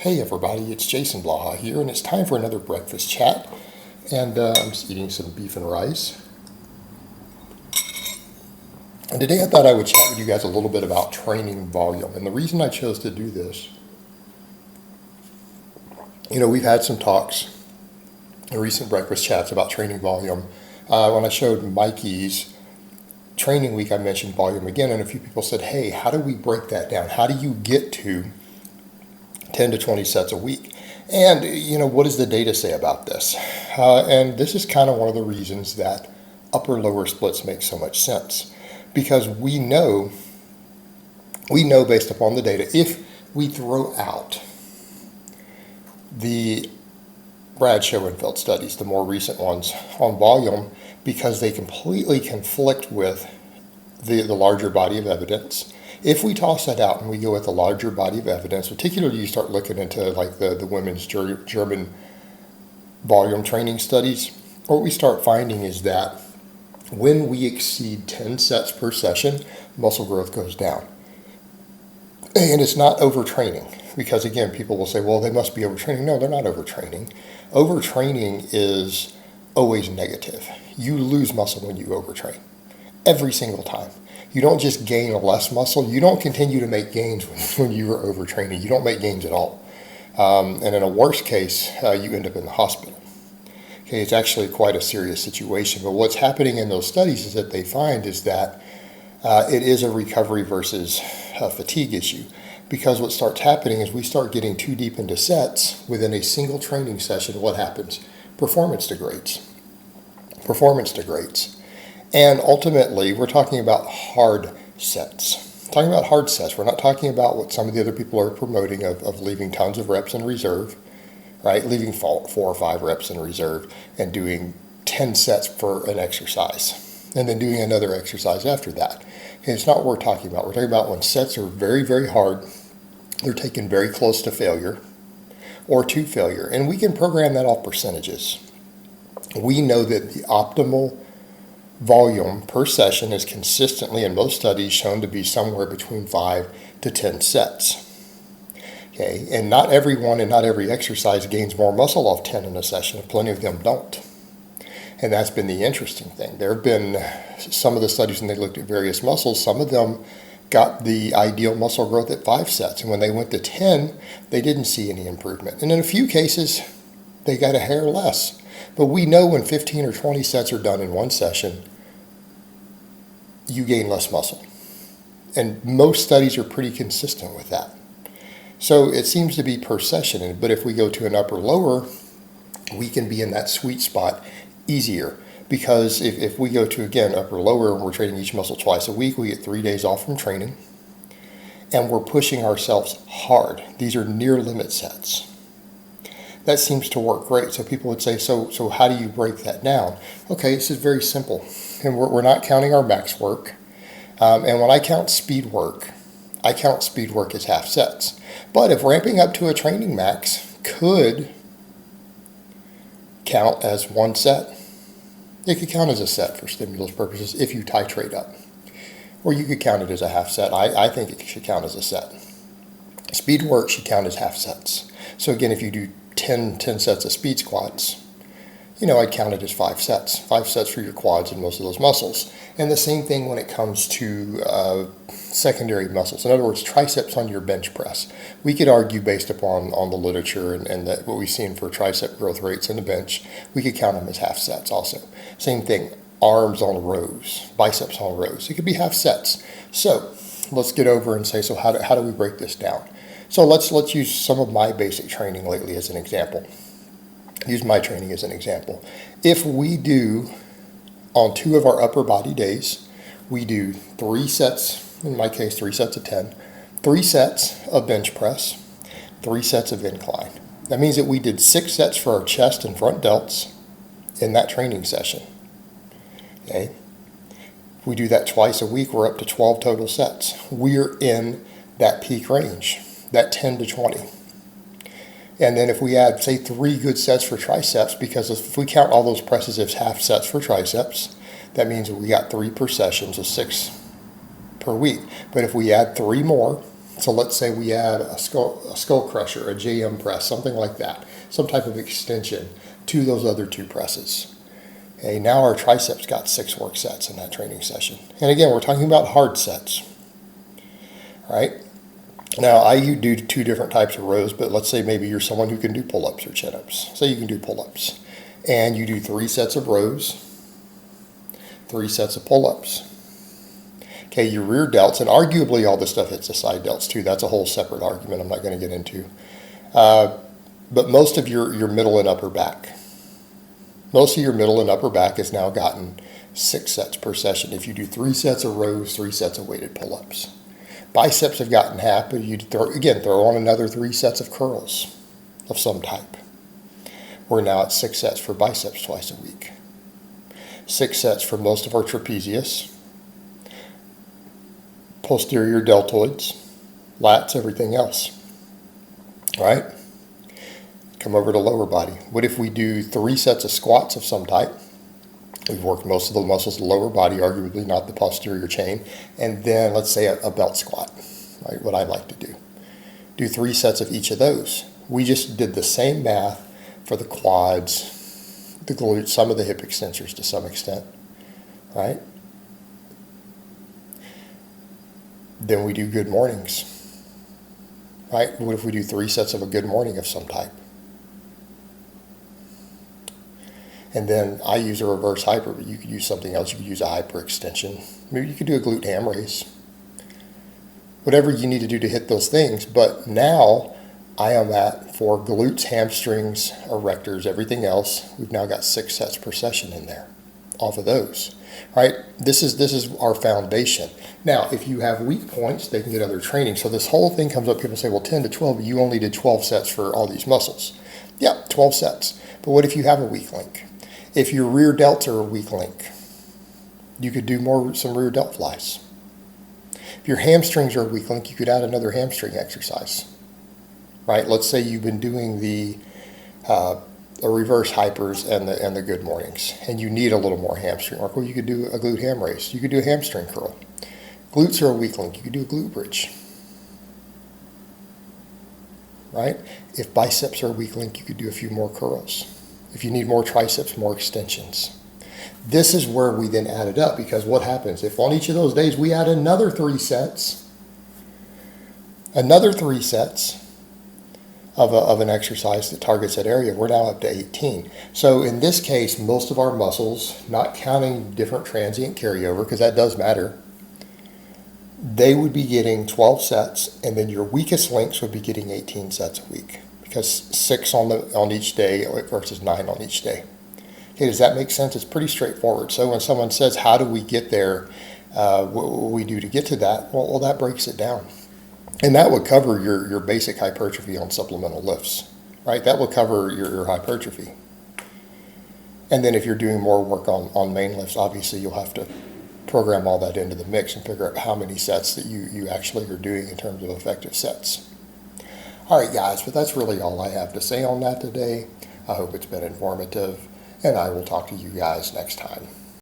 Hey everybody, it's Jason Blaha here, and it's time for another breakfast chat. And I'm just eating some beef and rice. And today I thought I would chat with you guys a little bit about training volume. And the reason I chose to do this, we've had some talks in recent breakfast chats about training volume. When I showed Mikey's training week, I mentioned volume again, and a few people said, hey, how do we break that down? How do you get to 10 to 20 sets a week? And, what does the data say about this? And this is kind of one of the reasons that upper-lower splits make so much sense. Because we know based upon the data, if we throw out the Brad Schoenfeld studies, the more recent ones on volume, because they completely conflict with the larger body of evidence. If we toss that out and we go with the larger body of evidence, particularly you start looking into like the women's German volume training studies, what we start finding is that when we exceed 10 sets per session, muscle growth goes down. And it's not overtraining, because again, people will say, well, they must be overtraining. No, they're not overtraining. Overtraining is always negative. You lose muscle when you overtrain, every single time. You don't just gain less muscle. You don't continue to make gains when you are overtraining. You don't make gains at all. And in a worst case, you end up in the hospital. Okay, it's actually quite a serious situation. But what's happening in those studies is that they find is that it is a recovery versus fatigue issue. Because what starts happening is we start getting too deep into sets within a single training session. What happens? Performance degrades. And ultimately, we're talking about hard sets. We're not talking about what some of the other people are promoting of leaving tons of reps in reserve, right? Leaving 4 or 5 reps in reserve and doing 10 sets for an exercise and then doing another exercise after that. Okay, it's not what we're talking about. We're talking about when sets are very, very hard, they're taken very close to failure or to failure. And we can program that off percentages. We know that the optimal volume per session is consistently, in most studies, shown to be somewhere between 5 to 10 sets. Okay, and not everyone and not every exercise gains more muscle off 10 in a session. Plenty of them don't. And that's been the interesting thing. There have been some of the studies when they looked at various muscles, some of them got the ideal muscle growth at 5 sets. And when they went to 10, they didn't see any improvement. And in a few cases, they got a hair less. But we know when 15 or 20 sets are done in one session, you gain less muscle. And most studies are pretty consistent with that. So it seems to be per session. But if we go to an upper-lower, we can be in that sweet spot easier. Because if we go to, again, upper-lower, and we're training each muscle twice a week, we get 3 days off from training. And we're pushing ourselves hard. These are near-limit sets. That seems to work great. So people would say, so how do you break that down? Okay, this is very simple. And we're not counting our max work. And when I count speed work as half sets. But if ramping up to a training max could count as 1 set, it could count as a set for stimulus purposes if you titrate up. Or you could count it as a half set. I think it should count as a set. Speed work should count as half sets. So again, if you do 10 sets of speed squats, I'd count it as 5 sets. 5 sets for your quads and most of those muscles. And the same thing when it comes to secondary muscles. In other words, triceps on your bench press. We could argue based upon the literature and what we've seen for tricep growth rates in the bench, we could count them as half sets also. Same thing, arms on rows, biceps on rows. It could be half sets. So let's get over and say, so how do we break this down? So let's use some of my basic training lately as an example. Use my training as an example. If we do, on 2 of our upper body days, we do 3 sets, in my case 3 sets of 10, 3 sets of bench press, 3 sets of incline. That means that we did 6 sets for our chest and front delts in that training session. Okay? If we do that twice a week, we're up to 12 total sets. We're in that peak range, that 10 to 20. And then if we add, say, 3 good sets for triceps, because if we count all those presses as half sets for triceps, that means we got 3 per session, so 6 per week. But if we add 3 more So let's say we add a skull crusher, a JM press, something like that, some type of extension to those other 2 presses. Okay, now our triceps got 6 work sets in that training session. And again, we're talking about hard sets, right? Now, I do 2 different types of rows, but let's say maybe you're someone who can do pull-ups or chin-ups. Say you can do pull-ups. And you do 3 sets of rows, 3 sets of pull-ups. Okay, your rear delts, and arguably all this stuff hits the side delts too. That's a whole separate argument I'm not going to get into. But most of your middle and upper back. Most of your middle and upper back has now gotten 6 sets per session. If you do 3 sets of rows, 3 sets of weighted pull-ups. Biceps have gotten half, but you throw on another 3 sets of curls of some type. We're now at 6 sets for biceps twice a week. 6 sets for most of our trapezius, posterior deltoids, lats, everything else, right? Come over to lower body. What if we do 3 sets of squats of some type? We've worked most of the muscles of the lower body, arguably not the posterior chain, and then let's say a belt squat, right? What I like to do. Do 3 sets of each of those. We just did the same math for the quads, the glutes, some of the hip extensors to some extent, right? Then we do good mornings, right? What if we do 3 sets of a good morning of some type? And then I use a reverse hyper, but you could use something else. You could use a hyper extension. Maybe you could do a glute ham raise. Whatever you need to do to hit those things. But now I am at, for glutes, hamstrings, erectors, everything else, we've now got 6 sets per session in there off of those, right? This is our foundation. Now, if you have weak points, they can get other training. So this whole thing comes up, people say, well, 10 to 12, you only did 12 sets for all these muscles. Yeah, 12 sets. But what if you have a weak link? If your rear delts are a weak link, you could do some rear delt flies. If your hamstrings are a weak link, you could add another hamstring exercise, right? Let's say you've been doing the reverse hypers and the good mornings, and you need a little more hamstring work. Well, you could do a glute ham raise. You could do a hamstring curl. Glutes are a weak link. You could do a glute bridge, right? If biceps are a weak link, you could do a few more curls. If you need more triceps, more extensions. This is where we then add it up, because what happens if on each of those days we add another 3 sets of an exercise that targets that area, we're now up to 18. So in this case, most of our muscles, not counting different transient carryover, because that does matter, they would be getting 12 sets, and then your weakest links would be getting 18 sets a week, because 6 on each day versus 9 on each day. Okay, does that make sense? It's pretty straightforward. So when someone says, how do we get there? What will we do to get to that? Well, that breaks it down. And that would cover your basic hypertrophy on supplemental lifts, right? That would cover your hypertrophy. And then if you're doing more work on main lifts, obviously you'll have to program all that into the mix and figure out how many sets that you actually are doing in terms of effective sets. All right, guys, but that's really all I have to say on that today. I hope it's been informative, and I will talk to you guys next time.